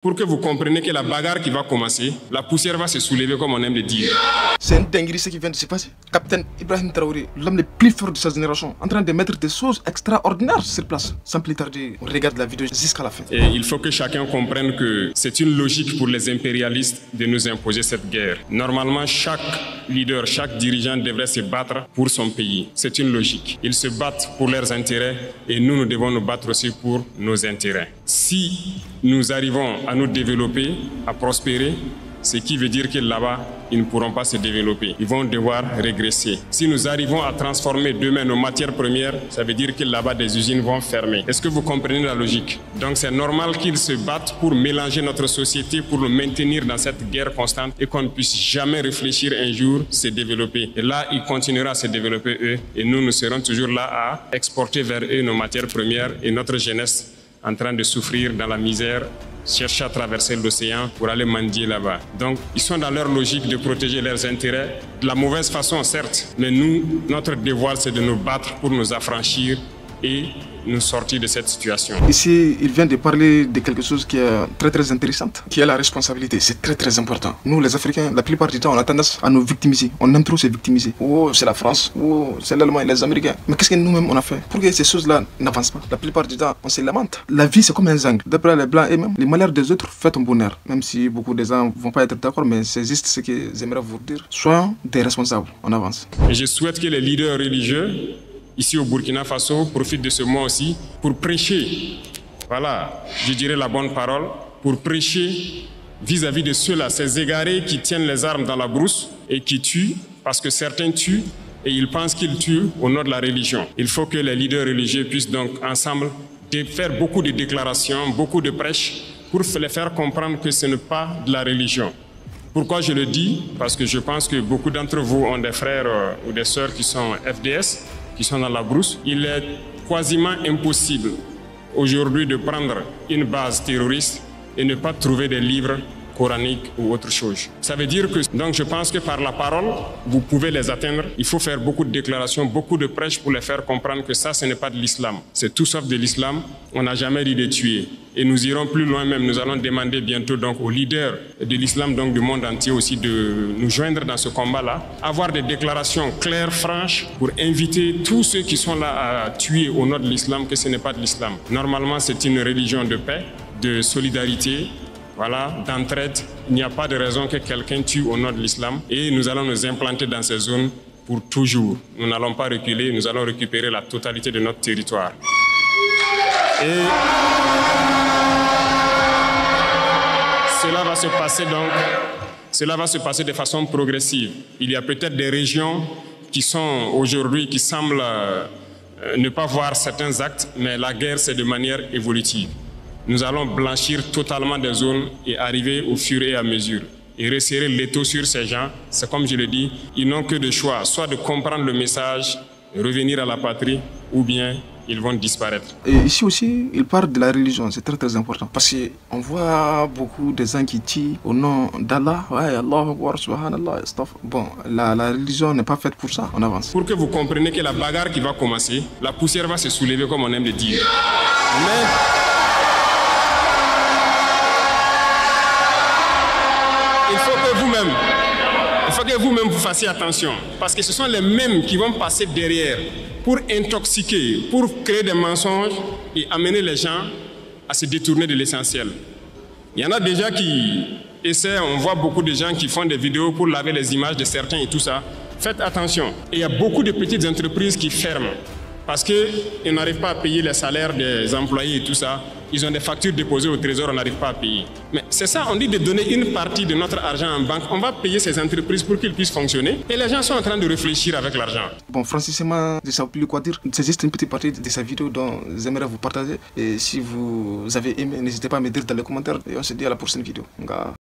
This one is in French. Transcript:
Pour que vous compreniez que la bagarre qui va commencer, la poussière va se soulever comme on aime le dire. C'est une dinguerie ce qui vient de se passer. Capitaine Ibrahim Traoré, l'homme le plus fort de sa génération, en train de mettre des choses extraordinaires sur place. Sans plus tarder, on regarde la vidéo jusqu'à la fin. Et il faut que chacun comprenne que c'est une logique pour les impérialistes de nous imposer cette guerre. Normalement, chaque leader, chaque dirigeant devrait se battre pour son pays. C'est une logique. Ils se battent pour leurs intérêts et nous devons nous battre aussi pour nos intérêts. Si nous arrivons à nous développer, à prospérer, ce qui veut dire que là-bas, ils ne pourront pas se développer. Ils vont devoir régresser. Si nous arrivons à transformer demain nos matières premières, ça veut dire que là-bas, des usines vont fermer. Est-ce que vous comprenez la logique? Donc c'est normal qu'ils se battent pour mélanger notre société, pour nous maintenir dans cette guerre constante et qu'on ne puisse jamais réfléchir un jour se développer. Et là, ils continueront à se développer eux et nous serons toujours là à exporter vers eux nos matières premières et notre jeunesse en train de souffrir dans la misère, chercher à traverser l'océan pour aller mendier là-bas. Donc, ils sont dans leur logique de protéger leurs intérêts, de la mauvaise façon certes, mais nous, notre devoir c'est de nous battre pour nous affranchir et nous sortir de cette situation. Ici, il vient de parler de quelque chose qui est très intéressant, qui est la responsabilité. C'est très important. Nous, les Africains, la plupart du temps, on a tendance à nous victimiser. On aime trop se victimiser. Oh, c'est la France. Oh, c'est l'Allemagne, les Américains. Mais qu'est-ce que nous-mêmes on a fait pour que ces choses-là n'avancent pas? La plupart du temps, on se lamente. La vie, c'est comme un zinc. D'après les Blancs et même les malheurs des autres fait ton bonheur. Même si beaucoup de gens vont pas être d'accord, mais c'est juste ce que j'aimerais vous dire. Soyons des responsables. On avance. Et je souhaite que les leaders religieux ici au Burkina Faso profitent de ce mois aussi pour prêcher, voilà, je dirais la bonne parole, pour prêcher vis-à-vis de ceux-là, ces égarés qui tiennent les armes dans la brousse et qui tuent, parce que certains tuent et ils pensent qu'ils tuent au nom de la religion. Il faut que les leaders religieux puissent donc ensemble faire beaucoup de déclarations, beaucoup de prêches pour les faire comprendre que ce n'est pas de la religion. Pourquoi je le dis? Parce que je pense que beaucoup d'entre vous ont des frères ou des sœurs qui sont FDS, qui sont dans la brousse. Il est quasiment impossible aujourd'hui de prendre une base terroriste et ne pas trouver des livres coraniques ou autre chose. Ça veut dire que, donc je pense que par la parole, vous pouvez les atteindre. Il faut faire beaucoup de déclarations, beaucoup de prêches pour les faire comprendre que ça, ce n'est pas de l'islam. C'est tout sauf de l'islam. On n'a jamais dit de tuer. Et nous irons plus loin même. Nous allons demander bientôt donc aux leaders de l'islam, donc du monde entier aussi, de nous joindre dans ce combat-là. Avoir des déclarations claires, franches, pour inviter tous ceux qui sont là à tuer au nom de l'islam, que ce n'est pas de l'islam. Normalement, c'est une religion de paix, de solidarité, voilà, d'entraide. Il n'y a pas de raison que quelqu'un tue au nom de l'islam et nous allons nous implanter dans ces zones pour toujours. Nous n'allons pas reculer, nous allons récupérer la totalité de notre territoire. Et cela va se passer donc, cela va se passer de façon progressive. Il y a peut-être des régions qui sont aujourd'hui, qui semblent ne pas voir certains actes, mais la guerre c'est de manière évolutive. Nous allons blanchir totalement des zones et arriver au fur et à mesure. Et resserrer l'étau sur ces gens, c'est comme je le dis, ils n'ont que de choix, soit de comprendre le message, revenir à la patrie, ou bien ils vont disparaître. Et ici aussi, il parle de la religion, c'est très important. Parce qu'on voit beaucoup de gens qui tuent au nom d'Allah. Ouais, Allah Akbar, Subhanallah, stuff. Bon, la religion n'est pas faite pour ça, on avance. Pour que vous compreniez que la bagarre qui va commencer, la poussière va se soulever comme on aime le dire. Mais il faut que vous-même vous fassiez attention, parce que ce sont les mêmes qui vont passer derrière pour intoxiquer, pour créer des mensonges et amener les gens à se détourner de l'essentiel. Il y en a déjà qui essaient, on voit beaucoup de gens qui font des vidéos pour laver les images de certains et tout ça. Faites attention. Et il y a beaucoup de petites entreprises qui ferment parce qu'ils n'arrivent pas à payer les salaires des employés et tout ça. Ils ont des factures déposées au trésor, on n'arrive pas à payer. Mais c'est ça, on dit de donner une partie de notre argent en banque. On va payer ces entreprises pour qu'ils puissent fonctionner. Et les gens sont en train de réfléchir avec l'argent. Bon, franchement, je ne sais plus quoi dire. C'est juste une petite partie de sa vidéo dont j'aimerais vous partager. Et si vous avez aimé, n'hésitez pas à me dire dans les commentaires. Et on se dit à la prochaine vidéo.